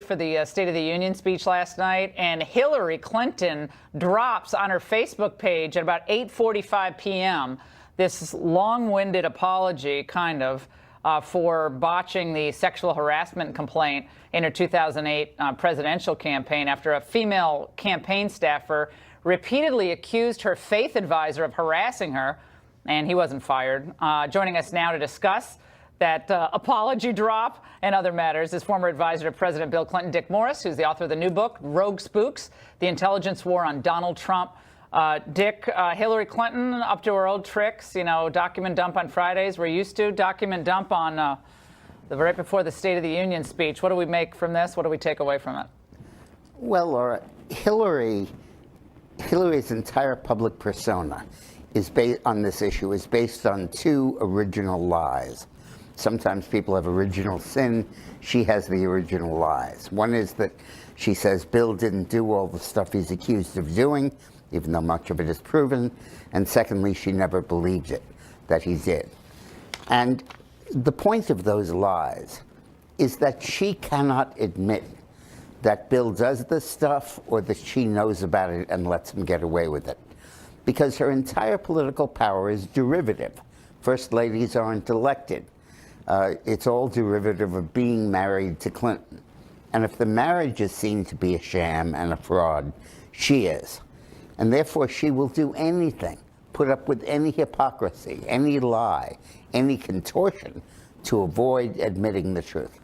for the State of the Union speech last night, and Hillary Clinton drops on her Facebook page at about 8:45 p.m. this long-winded apology, kind of, for botching the sexual harassment complaint in her 2008 presidential campaign after a female campaign staffer repeatedly accused her faith advisor of harassing her, and he wasn't fired. Joining us now to discuss that apology drop and other matters is former advisor to President Bill Clinton, Dick Morris, who's the author of the new book, Rogue Spooks, The Intelligence War on Donald Trump. Dick, Hillary Clinton up to her old tricks, you know, document dump on Fridays. We're used to document dump on right before the State of the Union speech. What do we make from this? What do we take away from it? Well, Laura, Hillary's entire public persona is based on this issue is based on two original lies. Sometimes people have original sin. She has the original lies. One is that she says Bill didn't do all the stuff he's accused of doing, even though much of it is proven. And secondly, she never believed it, that he did. And the point of those lies is that she cannot admit that Bill does this stuff or that she knows about it and lets him get away with it. Because her entire political power is derivative. First ladies aren't elected. It's all derivative of being married to Clinton. And if the marriage is seen to be a sham and a fraud, she is. And therefore she will do anything, put up with any hypocrisy, any lie, any contortion to avoid admitting the truth.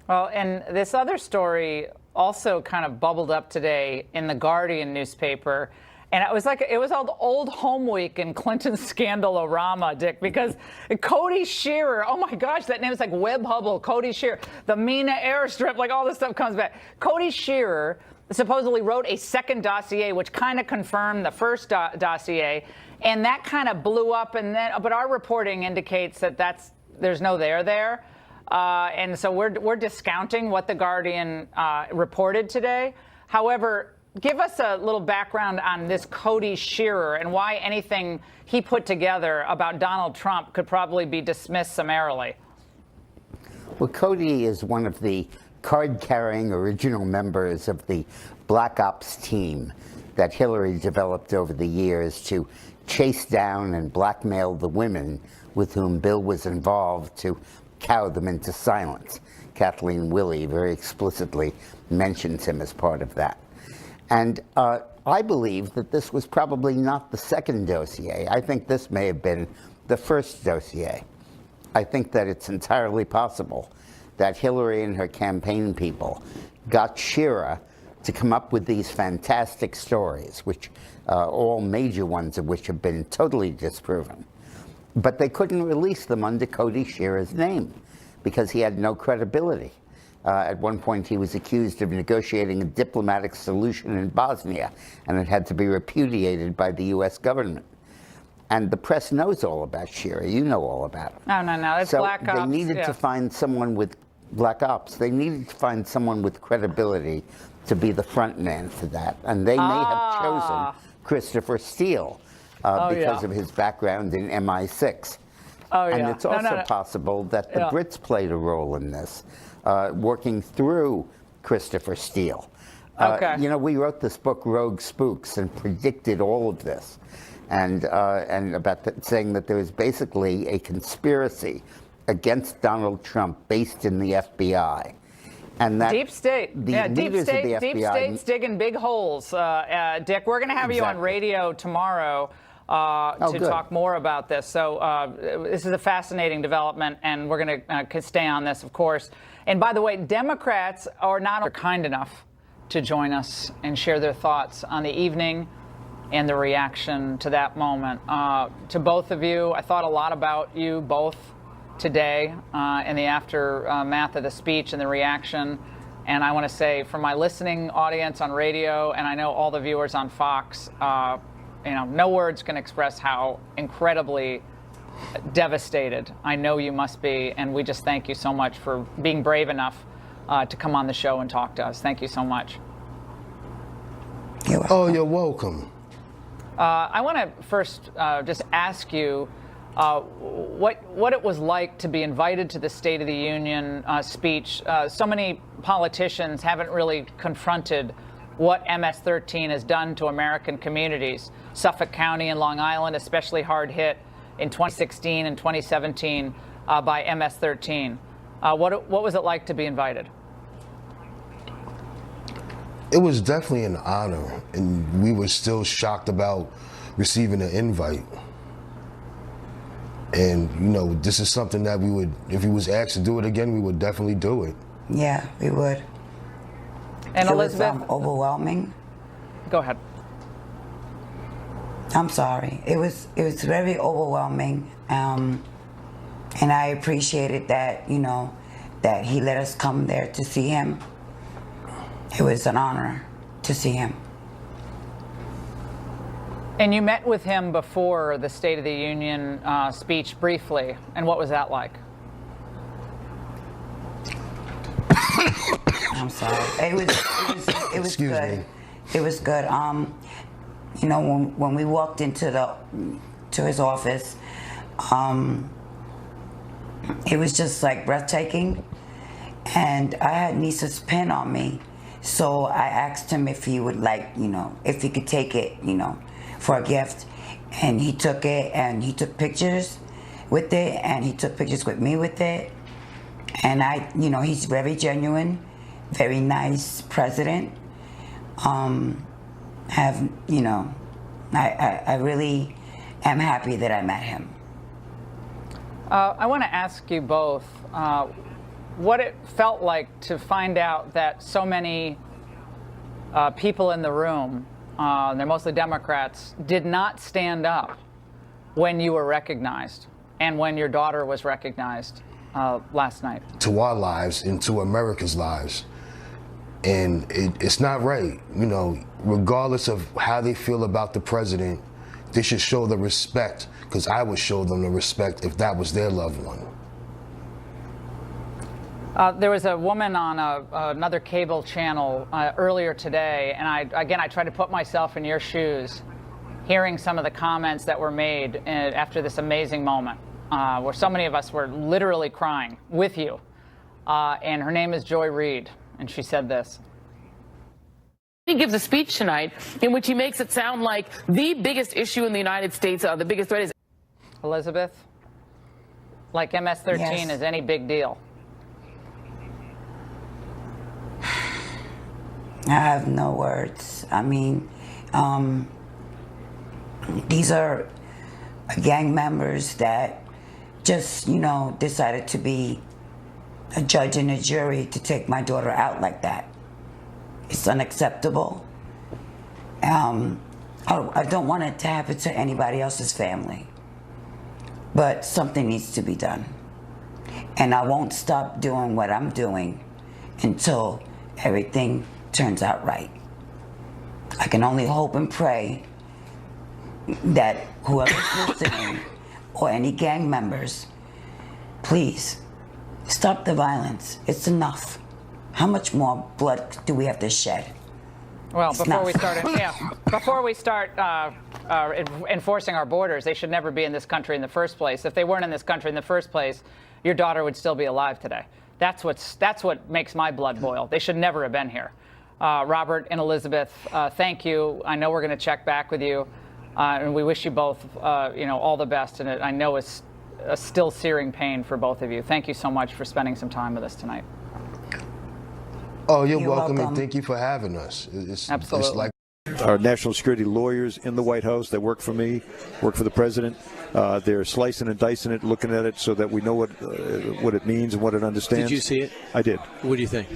Well, and this other story also kind of bubbled up today in the Guardian newspaper. And it was like, it was all old home week in Clinton's scandal-orama, Dick, because Cody Shearer, oh my gosh, that name is like Webb Hubble, Cody Shearer, the Mina airstrip, like all this stuff comes back. Cody Shearer supposedly wrote a second dossier, which kind of confirmed the first dossier, and that kind of blew up. And then, but our reporting indicates that there's no there. And so we're discounting what the Guardian reported today. However, give us a little background on this Cody Shearer and why anything he put together about Donald Trump could probably be dismissed summarily. Well, Cody is one of the card-carrying original members of the Black Ops team that Hillary developed over the years to chase down and blackmail the women with whom Bill was involved to cow them into silence. Kathleen Willey very explicitly mentions him as part of that. And I believe that this was probably not the second dossier. I think this may have been the first dossier. I think that it's entirely possible that Hillary and her campaign people got Shearer to come up with these fantastic stories, which all major ones of which have been totally disproven. But they couldn't release them under Cody Shearer's name because he had no credibility. At one point, he was accused of negotiating a diplomatic solution in Bosnia, and it had to be repudiated by the U.S. government. And the press knows all about Shearer. You know all about him. No. It's Black Ops. So they needed to find someone with Black Ops. They needed to find someone with credibility to be the front man for that. And they may have chosen Christopher Steele because of his background in MI6. And it's also possible that the Brits played a role in this. Working through Christopher Steele. You know, we wrote this book, Rogue Spooks, and predicted all of this, and about saying that there was basically a conspiracy against Donald Trump based in the FBI. And that deep state, deep state's digging big holes. Dick, we're going to have you on radio tomorrow to talk more about this. So this is a fascinating development, and we're going to stay on this, of course. And by the way, Democrats are not kind enough to join us and share their thoughts on the evening and the reaction to that moment. To both of you, I thought a lot about you both today in the aftermath of the speech and the reaction. And I want to say, for my listening audience on radio, and I know all the viewers on Fox, you know, no words can express how incredibly devastated I know you must be, and we just thank you so much for being brave enough to come on the show and talk to us. Thank you so much. You're welcome. I want to first just ask you what it was like to be invited to the State of the Union speech. So many politicians haven't really confronted what MS-13 has done to American communities. Suffolk County and Long Island, especially hard hit in 2016 and 2017 by MS-13. What was it like to be invited? It was definitely an honor, and we were still shocked about receiving an invite. And, you know, this is something that we would, if we was asked to do it again, we would definitely do it. Yeah, we would. And Elizabeth? It was overwhelming. Go ahead. I'm sorry. It was very overwhelming, and I appreciated that, you know, that he let us come there to see him. It was an honor to see him. And you met with him before the State of the Union speech briefly, and what was that like? I'm sorry. It was Excuse good. me. It was good. You know, when we walked into his office, it was just like breathtaking. And I had Nisa's pen on me, so I asked him if he would like, you know, if he could take it, you know, for a gift. And he took it, and he took pictures with it, and he took pictures with me with it. And you know, he's very genuine, very nice president. You know, I really am happy that I met him. I want to ask you both what it felt like to find out that so many people in the room, they're mostly Democrats, did not stand up when you were recognized and when your daughter was recognized last night. To our lives and to America's lives. And it's not right, you know, regardless of how they feel about the president, they should show the respect, because I would show them the respect if that was their loved one. There was a woman on another cable channel earlier today, and I tried to put myself in your shoes, hearing some of the comments that were made after this amazing moment, where so many of us were literally crying with you. And her name is Joy Reid, and she said this. He gives a speech tonight in which he makes it sound like the biggest issue in the United States, the biggest threat is... Elizabeth, like MS-13 Yes. is any big deal? I have no words. I mean, these are gang members that just, you know, decided to be a judge and a jury to take my daughter out like that. It's unacceptable. I don't want it to happen to anybody else's family. But something needs to be done. And I won't stop doing what I'm doing until everything turns out right. I can only hope and pray that whoever's listening or any gang members, please stop the violence. It's enough. How much more blood do we have to shed? Well, It's before not. we start enforcing our borders, they should never be in this country in the first place. If they weren't in this country in the first place, your daughter would still be alive today. That's what makes my blood boil. They should never have been here. Robert and Elizabeth, thank you. I know we're going to check back with you, and we wish you both, all the best. And I know it's a still searing pain for both of you. Thank you so much for spending some time with us tonight. Oh, you're You're welcome, welcome. and thank you for having us. Absolutely. It's like Our national security lawyers in the White House that work for me, work for the president. They're slicing and dicing it, looking at it so that we know what it means and what it understands. Did you see it? I did. What do you think?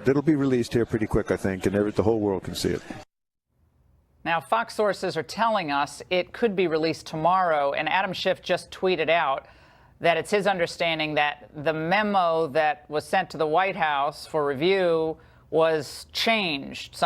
It'll be released here pretty quick, I think, and the whole world can see it. Now, Fox sources are telling us it could be released tomorrow, and Adam Schiff just tweeted out that it's his understanding that the memo that was sent to the White House for review was changed.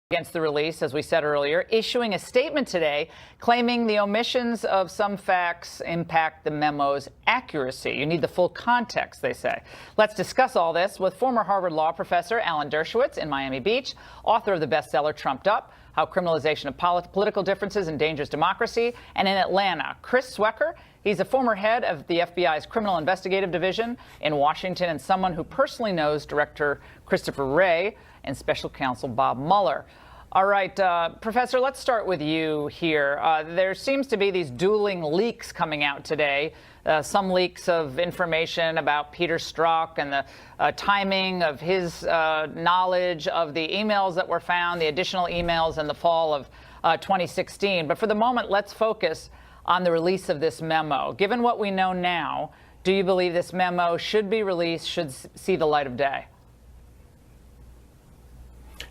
Against the release, as we said earlier, issuing a statement today claiming the omissions of some facts impact the memo's accuracy. You need the full context, they say. Let's discuss all this with former Harvard Law professor Alan Dershowitz in Miami Beach, author of the bestseller Trumped Up, how criminalization of political differences endangers democracy. And in Atlanta, Chris Swecker, he's a former head of the FBI's Criminal Investigative Division in Washington and someone who personally knows Director Christopher Wray and Special Counsel Bob Mueller. All right, Professor, let's start with you here. There seems to be these dueling leaks coming out today. Some leaks of information about Peter Strzok and the timing of his knowledge of the emails that were found, the additional emails in the fall of 2016. But for the moment, let's focus on the release of this memo. Given what we know now, do you believe this memo should be released, should see the light of day?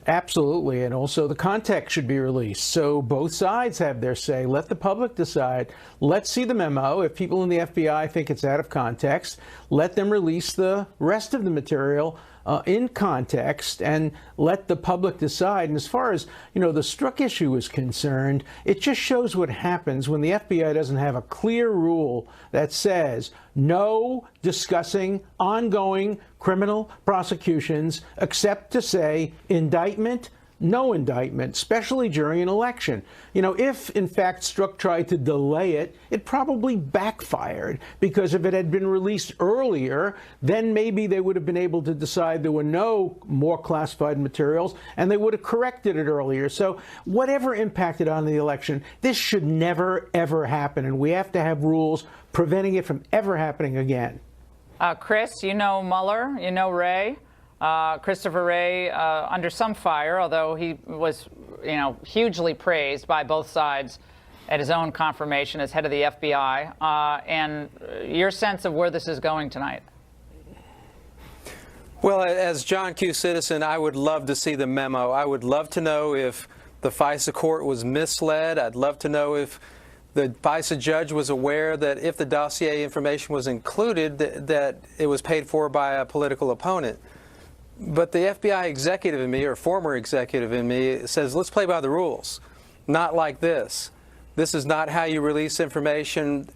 Absolutely, and also the context should be released. So both sides have their say. Let the public decide. Let's see the memo. If people in the FBI think it's out of context, let them release the rest of the material in context and let the public decide. And as far as, the Strzok issue is concerned, it just shows what happens when the FBI doesn't have a clear rule that says no discussing ongoing criminal prosecutions except to say indictment, no indictment, especially during an election. If in fact Strzok tried to delay it, it probably backfired, because if it had been released earlier, then maybe they would have been able to decide there were no more classified materials and they would have corrected it earlier. So whatever impacted on the election, this should never, ever happen. And we have to have rules preventing it from ever happening again. Chris, you know Mueller, you know Wray. Christopher Wray under some fire, although he was, hugely praised by both sides at his own confirmation as head of the FBI. And your sense of where this is going tonight? Well, as John Q. Citizen, I would love to see the memo. I would love to know if the FISA court was misled. I'd love to know if the FISA judge was aware that if the dossier information was included, that it was paid for by a political opponent. But the FBI executive in me, or former executive in me, says, let's play by the rules. Not like this. This is not how you release information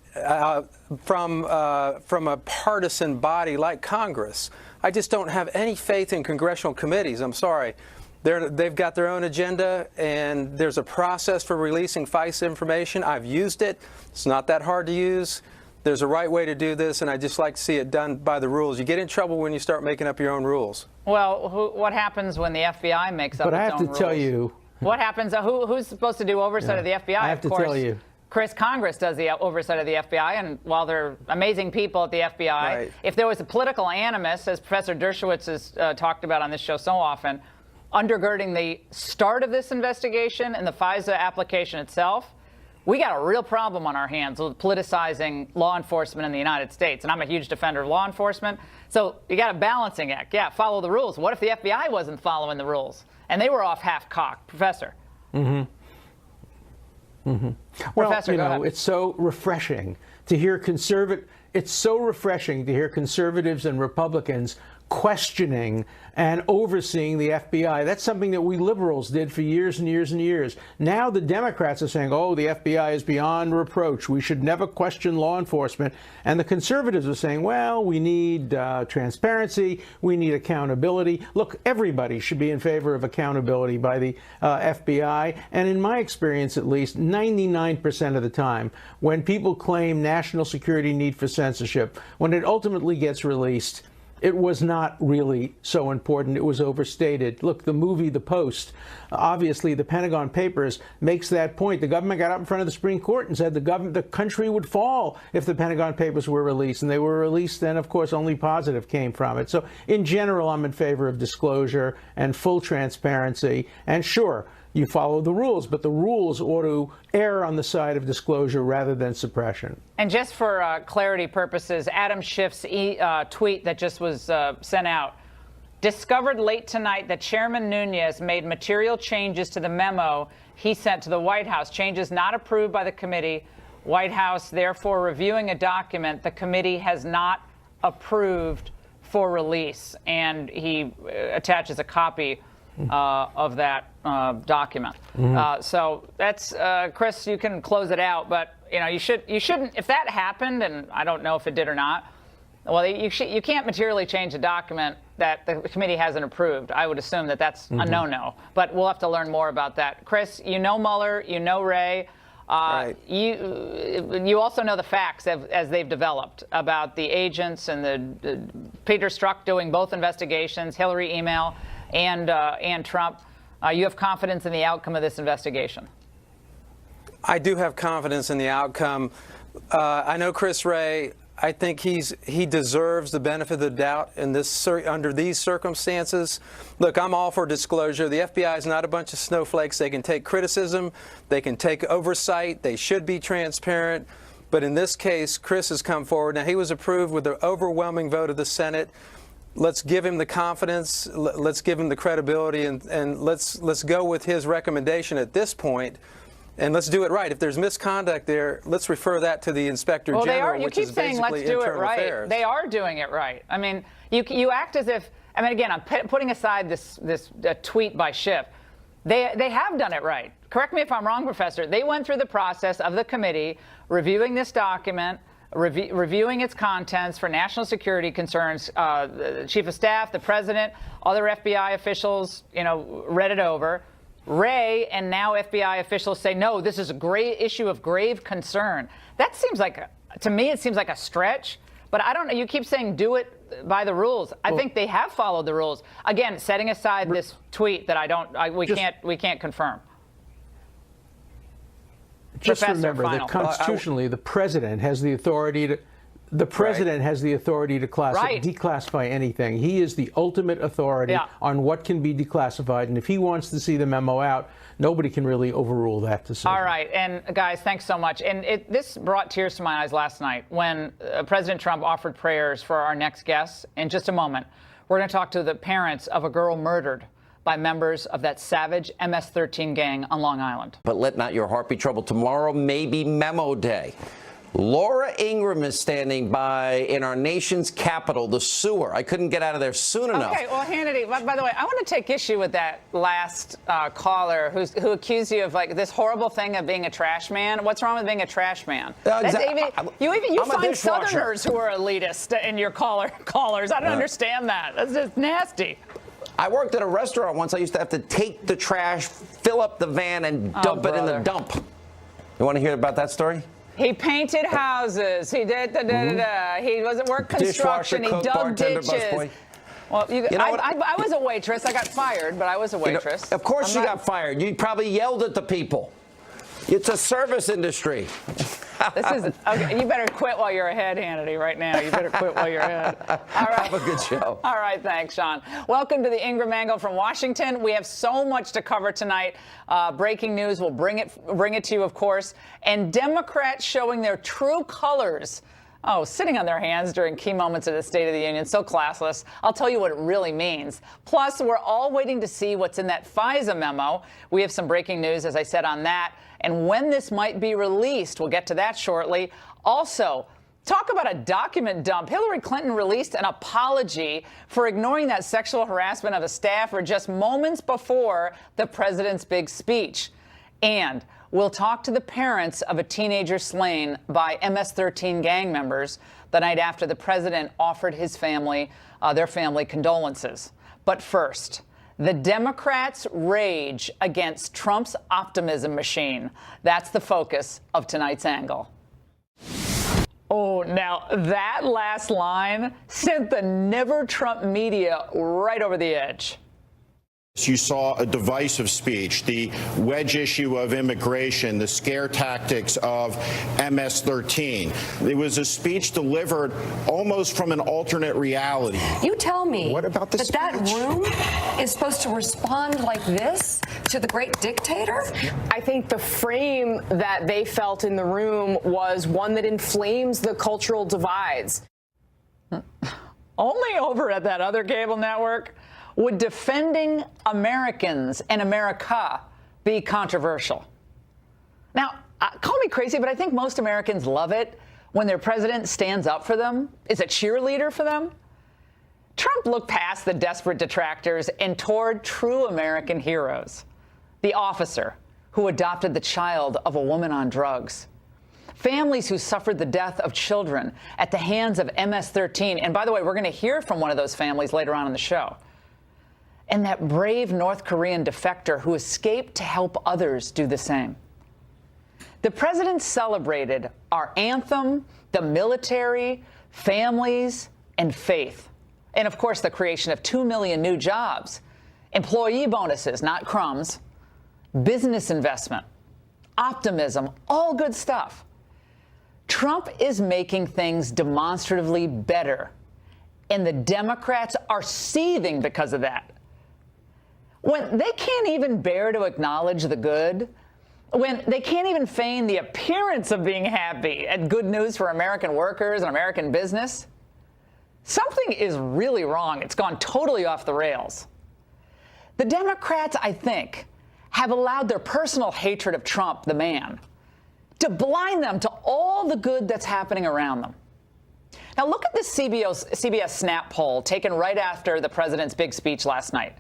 from a partisan body like Congress. I just don't have any faith in congressional committees. I'm sorry. They've got their own agenda, and there's a process for releasing FISA information. I've used it. It's not that hard to use. There's a right way to do this, and I just like to see it done by the rules. You get in trouble when you start making up your own rules. Well, what happens when the FBI makes up its own rules? But I have to tell you. What happens? Who's supposed to do oversight of the FBI? I have to tell you. Chris, Congress does the oversight of the FBI, and while they're amazing people at the FBI, right. If there was a political animus, as Professor Dershowitz has talked about on this show so often, undergirding the start of this investigation and the FISA application itself, we got a real problem on our hands with politicizing law enforcement in the United States. And I'm a huge defender of law enforcement. So you got a balancing act. Yeah, follow the rules. What if the FBI wasn't following the rules and they were off half-cocked? Professor. Well, Professor, it's so refreshing to hear conservatives and Republicans questioning and overseeing the FBI. That's something that we liberals did for years and years and years. Now the Democrats are saying, oh, the FBI is beyond reproach. We should never question law enforcement. And the conservatives are saying, well, we need transparency. We need accountability. Look, everybody should be in favor of accountability by the FBI. And in my experience, at least 99% of the time, when people claim national security need for censorship, when it ultimately gets released, it was not really so important. It was overstated. Look, the movie The Post, obviously the Pentagon Papers makes that point. The government got up in front of the Supreme Court and said the country would fall if the Pentagon Papers were released. And they were released, and of course only positive came from it. So in general, I'm in favor of disclosure and full transparency. And sure, you follow the rules, but the rules ought to err on the side of disclosure rather than suppression. And just for clarity purposes, Adam Schiff's tweet that just was sent out discovered late tonight that Chairman Nunes made material changes to the memo he sent to the White House, changes not approved by the committee. White House, therefore, reviewing a document the committee has not approved for release. And he attaches a copy of that document. So that's Chris, you can close it out, but you shouldn't, if that happened, and I don't know if it did or not, well, you can't materially change a document that the committee hasn't approved. I would assume that that's a no-no. But we'll have to learn more about that. Chris, you know Mueller, you know Wray. Right. You also know the facts as they've developed about the agents and the Peter Strzok doing both investigations, Hillary email, and Trump. You have confidence in the outcome of this investigation? I do have confidence in the outcome. I know Chris Wray. I think he deserves the benefit of the doubt in this under these circumstances. Look, I'm all for disclosure. The FBI is not a bunch of snowflakes. They can take criticism. They can take oversight. They should be transparent. But in this case, Chris has come forward. Now, he was approved with the overwhelming vote of the Senate. Let's give him the confidence. Let's give him the credibility, and let's go with his recommendation at this point. And let's do it right. If there's misconduct there, let's refer that to the Inspector General, they are. You which keep is saying basically let's do it internal right. affairs. They are doing it right. I mean, you act as if. I mean, again, I'm putting aside this tweet by Schiff. They have done it right. Correct me if I'm wrong, Professor. They went through the process of the committee reviewing this document, reviewing its contents for national security concerns. The Chief of Staff, the President, other FBI officials, read it over. Wray and now FBI officials say, no, this is a grave issue of grave concern. That seems like, to me, it seems like a stretch. But I don't know. You keep saying do it by the rules. I think they have followed the rules. Again, setting aside this tweet that we can't confirm. Just Professor, remember that constitutionally, the president has the authority to. The president has the authority to declassify anything. He is the ultimate authority on what can be declassified. And if he wants to see the memo out, nobody can really overrule that decision. All right. And guys, thanks so much. And this brought tears to my eyes last night when President Trump offered prayers for our next guests. In just a moment, we're going to talk to the parents of a girl murdered by members of that savage MS-13 gang on Long Island. But let not your heart be troubled. Tomorrow may be memo day. Laura Ingraham is standing by in our nation's capital, the sewer. I couldn't get out of there soon enough. Okay, well, Hannity, by the way, I want to take issue with that last caller who accused you of this horrible thing of being a trash man. What's wrong with being a trash man? You find Southerners who are elitist in your callers. I don't understand that. That's just nasty. I worked at a restaurant once. I used to have to take the trash, fill up the van, and dump it in the dump. You want to hear about that story? He painted houses. He did He wasn't work construction. He dug ditches. Well, I was a waitress. I got fired, but I was a waitress. Of course you got fired. You probably yelled at the people. It's a service industry. Okay. You better quit while you're ahead, Hannity, right now. You better quit while you're ahead. All right. Have a good show. All right. Thanks, Sean. Welcome to the Ingraham Angle from Washington. We have so much to cover tonight. Breaking news. We'll bring it to you, of course. And Democrats showing their true colors. Oh, sitting on their hands during key moments of the State of the Union. So classless. I'll tell you what it really means. Plus, we're all waiting to see what's in that FISA memo. We have some breaking news, as I said, on that. And when this might be released, we'll get to that shortly. Also, talk about a document dump. Hillary Clinton released an apology for ignoring that sexual harassment of a staffer just moments before the president's big speech. And we'll talk to the parents of a teenager slain by MS-13 gang members the night after the president offered his family, their family condolences. But first, the Democrats' rage against Trump's optimism machine. That's the focus of tonight's angle. Oh, now that last line sent the Never Trump media right over the edge. You saw a divisive speech, the wedge issue of immigration, the scare tactics of MS-13. It was a speech delivered almost from an alternate reality. You tell me what about the that room is supposed to respond like this to the great dictator? I think the frame that they felt in the room was one that inflames the cultural divides. Only over at that other cable network would defending Americans and America be controversial. Now, call me crazy, but I think most Americans love it when their president stands up for them, is a cheerleader for them. Trump looked past the desperate detractors and toward true American heroes. The officer who adopted the child of a woman on drugs. families who suffered the death of children at the hands of MS-13. And by the way, we're going to hear from one of those families later on in the show. And that brave North Korean defector who escaped to help others do the same. The president celebrated our anthem, the military, families, and faith. And of course, the creation of 2 million new jobs, employee bonuses, not crumbs, business investment, optimism, all good stuff. Trump is making things demonstratively better, and the Democrats are seething because of that. When they can't even bear to acknowledge the good, when they can't even feign the appearance of being happy at good news for American workers and American business, something is really wrong. It's gone totally off the rails. The Democrats, I think, have allowed their personal hatred of Trump, the man, to blind them to all the good that's happening around them. Now, look at this CBS Snap poll taken right after the president's big speech last night.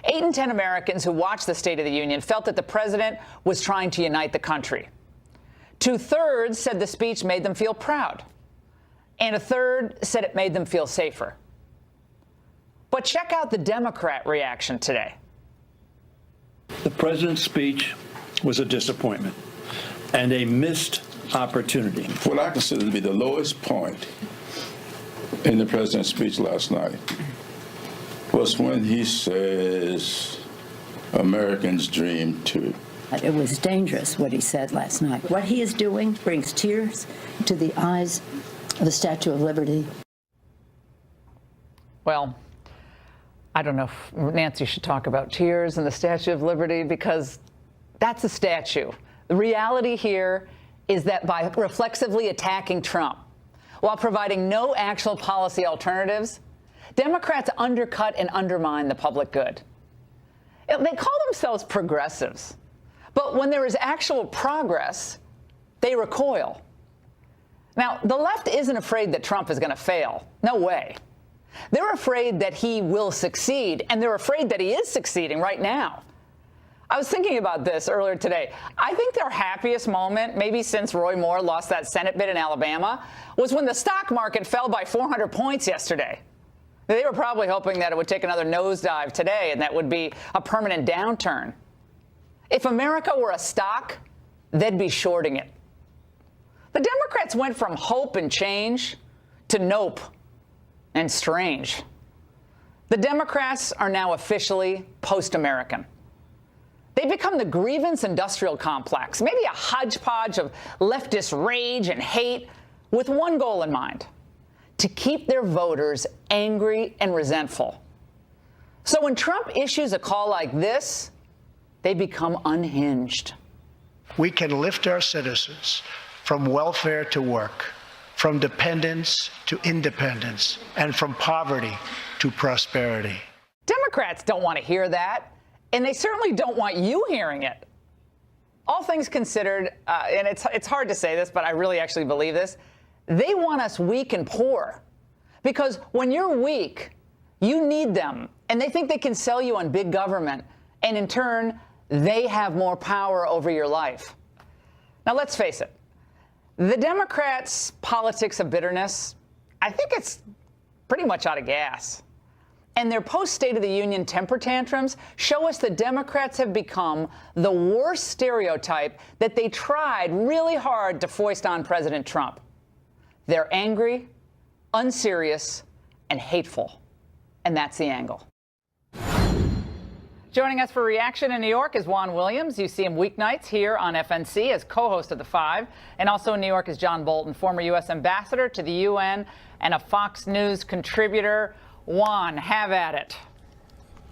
8 in 10 Americans who watched the State of the Union felt that the president was trying to unite the country. 2/3 said the speech made them feel proud, and 1/3 said it made them feel safer. But check out the Democrat reaction today. The president's speech was a disappointment and a missed opportunity. What I consider to be the lowest point in the president's speech last night was when he says Americans dream too. It was dangerous what he said last night. What he is doing brings tears to the eyes of the Statue of Liberty. Well, I don't know if Nancy should talk about tears and the Statue of Liberty, because that's a statue. The reality here is that by reflexively attacking Trump while providing no actual policy alternatives, Democrats undercut and undermine the public good. They call themselves progressives, but when there is actual progress, they recoil. Now, the left isn't afraid that Trump is going to fail. No way. They're afraid that he will succeed, and they're afraid that he is succeeding right now. I was thinking about this earlier today. I think their happiest moment, maybe since Roy Moore lost that Senate bid in Alabama, was when the stock market fell by 400 points yesterday. They were probably hoping that it would take another nosedive today, and that would be a permanent downturn. If America were a stock, they'd be shorting it. The Democrats went from hope and change to nope and strange. The Democrats are now officially post-American. They've become the grievance industrial complex, maybe a hodgepodge of leftist rage and hate with one goal in mind: to keep their voters angry and resentful. So when Trump issues a call like this, they become unhinged. We can lift our citizens from welfare to work, from dependence to independence, and from poverty to prosperity. Democrats don't want to hear that, and they certainly don't want you hearing it. All things considered, and it's hard to say this, but I really actually believe this, they want us weak and poor. Because when you're weak, you need them, and they think they can sell you on big government, and in turn, they have more power over your life. Now, let's face it. The Democrats' politics of bitterness, I think it's pretty much out of gas. And their post-State of the Union temper tantrums show us that Democrats have become the worst stereotype that they tried really hard to foist on President Trump. They're angry, unserious, and hateful. And that's the angle. Joining us for reaction in New York is Juan Williams. You see him weeknights here on FNC as co-host of The Five. And also in New York is John Bolton, former U.S. ambassador to the UN and a Fox News contributor. Juan, have at it.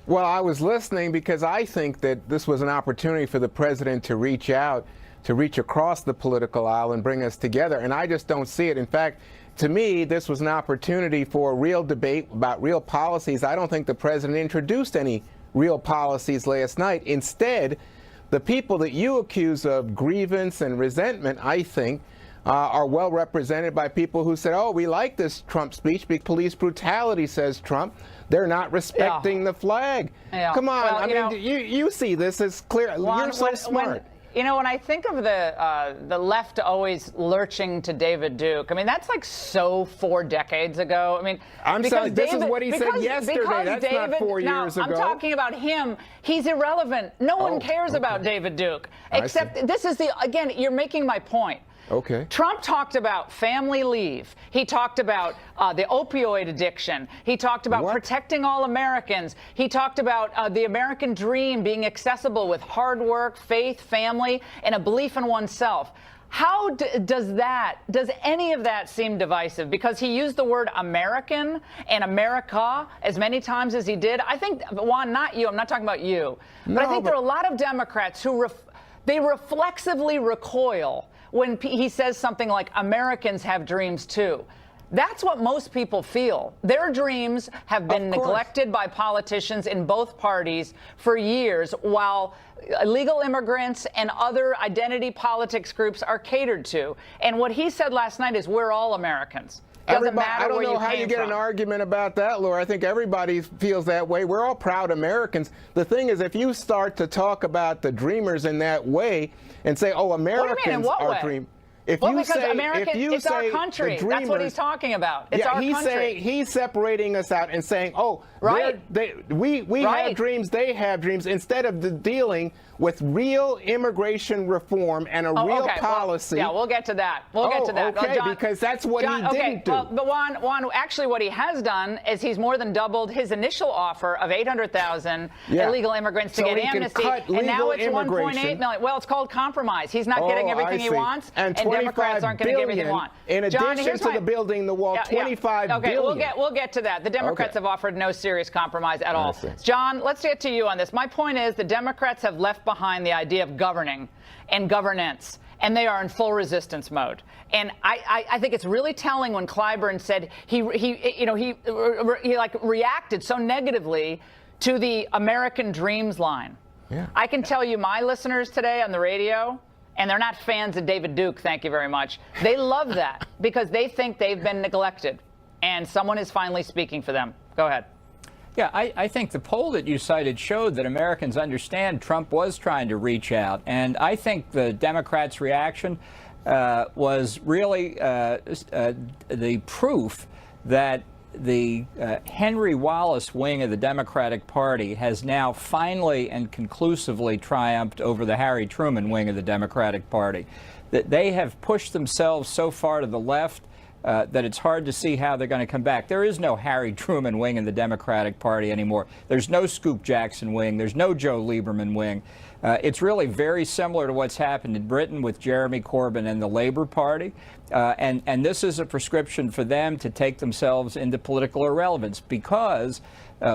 Well, I was listening because I think that this was an opportunity for the president to reach out, to reach across the political aisle and bring us together. And I just don't see it. In fact, to me, this was an opportunity for a real debate about real policies. I don't think the president introduced any real policies last night. Instead, the people that you accuse of grievance and resentment, I think, are well represented by people who said, oh, we like this Trump speech because police brutality, says Trump. They're not respecting the flag. Come on. Well, I mean, you see this as clear. You're so smart. You know, when I think of the left always lurching to David Duke, I mean, that's like so 4 decades ago. I mean, I'm sorry, this is what he said yesterday. That's not 4 years ago. I'm talking about him. He's irrelevant. No one cares about David Duke. Except this is again, you're making my point. Okay. Trump talked about family leave. He talked about the opioid addiction. He talked about protecting all Americans. He talked about the American dream being accessible with hard work, faith, family, and a belief in oneself. How does any of that seem divisive? Because he used the word American and America as many times as he did. I think, Juan, not you, I'm not talking about you, but I think there are a lot of Democrats who they reflexively recoil when he says something like, Americans have dreams too. That's what most people feel. Their dreams have been neglected by politicians in both parties for years, while illegal immigrants and other identity politics groups are catered to. And what he said last night is, we're all Americans. Doesn't matter I don't where know how you get an argument about that, Laura. I think everybody feels that way. We're all proud Americans. The thing is, if you start to talk about the dreamers in that way and say, oh, Americans are dreamers. It's our country. That's what he's talking about. It's our country. He's separating us out and saying, oh, we have dreams, they have dreams, instead of dealing with real immigration reform and a real policy. Well, yeah, we'll get to that. We'll get to that. Okay, John, because that's what he didn't do. Well, but Juan, actually what he has done is he's more than doubled his initial offer of 800,000 illegal immigrants to get amnesty, and now it's 1.8 million. Well, it's called compromise. He's not getting everything he wants, and Democrats aren't going to give everything they want. In addition to the building the wall, $25 billion. We'll get to that. The Democrats have offered no serious compromise at all. John, let's get to you on this. My point is the Democrats have left behind the idea of governing and governance, and they are in full resistance mode. And I think it's really telling when Clyburn said he reacted so negatively to the American Dreams line. Yeah. I can tell you, my listeners today on the radio, and they're not fans of David Duke, thank you very much, they love that because they think they've been neglected, and someone is finally speaking for them. Go ahead. Yeah, I think the poll that you cited showed that Americans understand Trump was trying to reach out. And I think the Democrats' reaction was really the proof that the Henry Wallace wing of the Democratic Party has now finally and conclusively triumphed over the Harry Truman wing of the Democratic Party. That they have pushed themselves so far to the left that it's hard to see how they're going to come back. There is no Harry Truman wing in the Democratic Party anymore. There's no Scoop Jackson wing. There's no Joe Lieberman wing. It's really very similar to what's happened in Britain with Jeremy Corbyn and the Labour Party. And this is a prescription for them to take themselves into political irrelevance because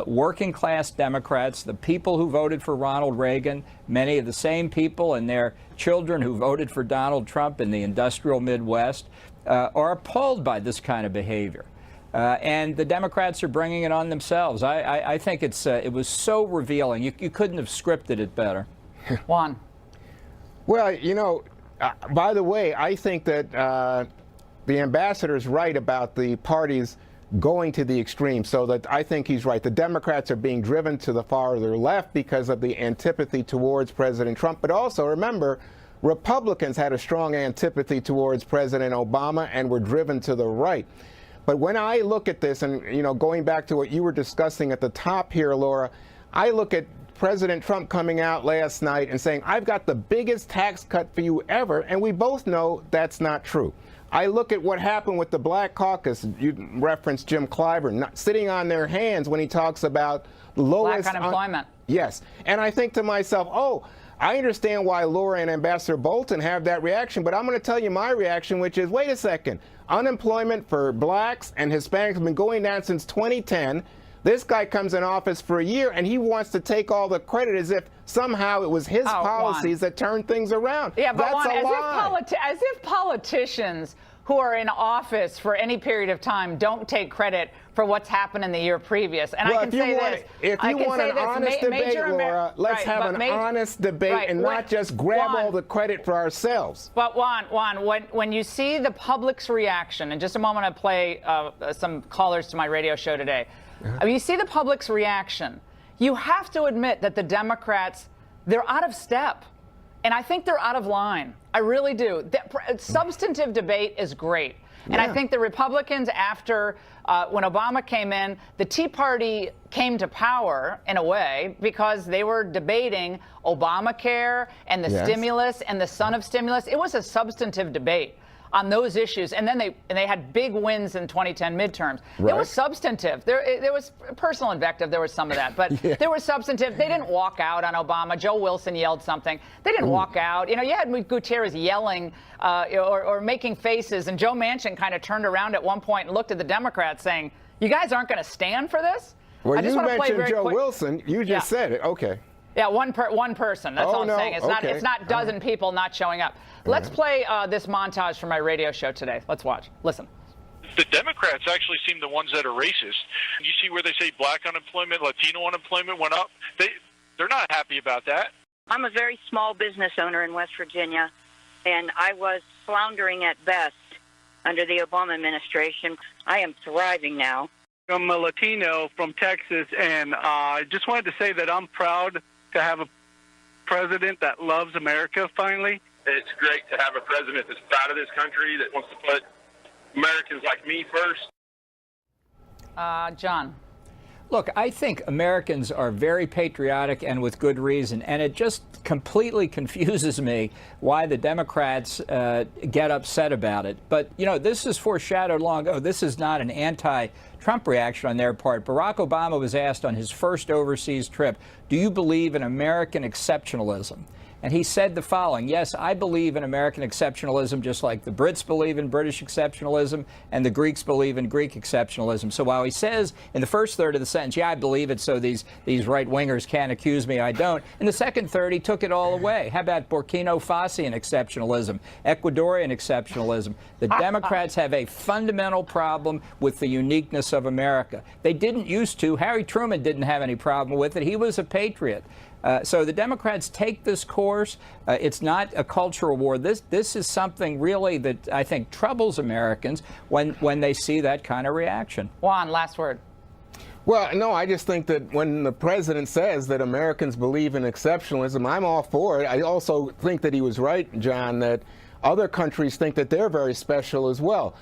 working class Democrats, the people who voted for Ronald Reagan, many of the same people and their children who voted for Donald Trump in the industrial Midwest, are appalled by this kind of behavior. And the Democrats are bringing it on themselves. I think it was so revealing. You couldn't have scripted it better. Juan. Well, you know, by the way, I think that the ambassador's right about the parties going to the extreme, so that I think he's right. The Democrats are being driven to the farther left because of the antipathy towards President Trump. But also, remember, Republicans had a strong antipathy towards President Obama and were driven to the right. But when I look at this, and you know, going back to what you were discussing at the top here, Laura, I look at President Trump coming out last night and saying, I've got the biggest tax cut for you ever, and we both know that's not true. I look at what happened with the Black Caucus. You referenced Jim Clyburn, not sitting on their hands when he talks about lowest black unemployment. Yes. And I think to myself, oh, I understand why Laura and Ambassador Bolton have that reaction, but I'm going to tell you my reaction, which is, wait a second. Unemployment for blacks and Hispanics has been going down since 2010. This guy comes in office for a year, and he wants to take all the credit as if somehow it was his policies that turned things around. Yeah, but that's a lie. As if politicians who are in office for any period of time don't take credit for what's happened in the year previous. And well, I can say this. If you want an honest debate, Laura, let's have an honest debate and not just grab all the credit for ourselves. But Juan, when you see the public's reaction, in just a moment I'll play some callers to my radio show today. You see the public's reaction. You have to admit that the Democrats, they're out of step. And I think they're out of line. I really do. Substantive debate is great. And I think the Republicans, after when Obama came in, the Tea Party came to power in a way because they were debating Obamacare and the stimulus and the son of stimulus. It was a substantive debate on those issues, and then they had big wins in 2010 midterms. It was substantive. There was personal invective. There was some of that, but there was substantive. They didn't walk out on Obama. Joe Wilson yelled something. They didn't walk out. You know, you had Gutierrez yelling or making faces, and Joe Manchin kind of turned around at one point and looked at the Democrats, saying, "You guys aren't going to stand for this." Well, you mentioned Joe Wilson. You just said it. Okay. Yeah, one person. That's all I'm saying. It's not dozen people not showing up. Let's play this montage from my radio show today. Let's watch. Listen. The Democrats actually seem the ones that are racist. You see where they say black unemployment, Latino unemployment went up. They're not happy about that. I'm a very small business owner in West Virginia, and I was floundering at best under the Obama administration. I am thriving now. I'm a Latino from Texas, and I just wanted to say that I'm proud to have a president that loves America finally. It's great to have a president that's proud of this country, that wants to put Americans like me first. John. Look, I think Americans are very patriotic and with good reason, and it just completely confuses me why the Democrats get upset about it. But, you know, this is foreshadowed long ago. This is not an anti-Trump reaction on their part. Barack Obama was asked on his first overseas trip, "Do you believe in American exceptionalism?" And he said the following: "Yes, I believe in American exceptionalism, just like the Brits believe in British exceptionalism and the Greeks believe in Greek exceptionalism." So while he says in the first third of the sentence, "Yeah, I believe it, so these right-wingers can't accuse me I don't," in the second third, he took it all away. How about Burkina Faso exceptionalism, Ecuadorian exceptionalism? The Democrats have a fundamental problem with the uniqueness of America. They didn't used to. Harry Truman didn't have any problem with it. He was a patriot. So the Democrats take this course. It's not a cultural war. This is something really that I think troubles Americans when they see that kind of reaction. Juan, last word. Well, no, I just think that when the president says that Americans believe in exceptionalism, I'm all for it. I also think that he was right, John, that other countries think that they're very special as well.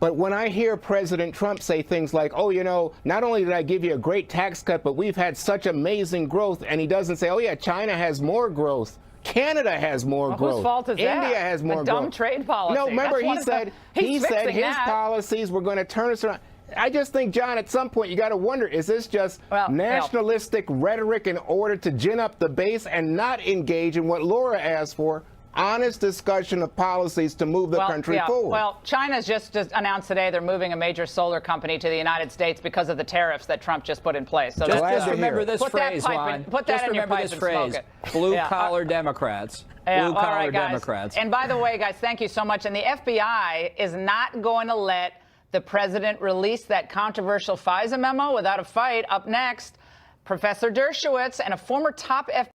But when I hear President Trump say things like, "Oh, you know, not only did I give you a great tax cut, but we've had such amazing growth," and he doesn't say, "Oh, yeah, China has more growth. Canada has more growth. Whose fault is that? India has more growth." Dumb trade policy. No, remember he said his that. policies were going to turn us around. I just think, John, at some point you got to wonder, is this just nationalistic rhetoric in order to gin up the base and not engage in what Laura asked for? Honest discussion of policies to move the country forward. Well, China's just announced today they're moving a major solar company to the United States because of the tariffs that Trump just put in place. So just remember this phrase, Juan. Put that in your pipe and smoke it. Blue-collar Democrats. Blue-collar Democrats. And by the way, guys, thank you so much. And the FBI is not going to let the president release that controversial FISA memo without a fight. Up next, Professor Dershowitz and a former top FBI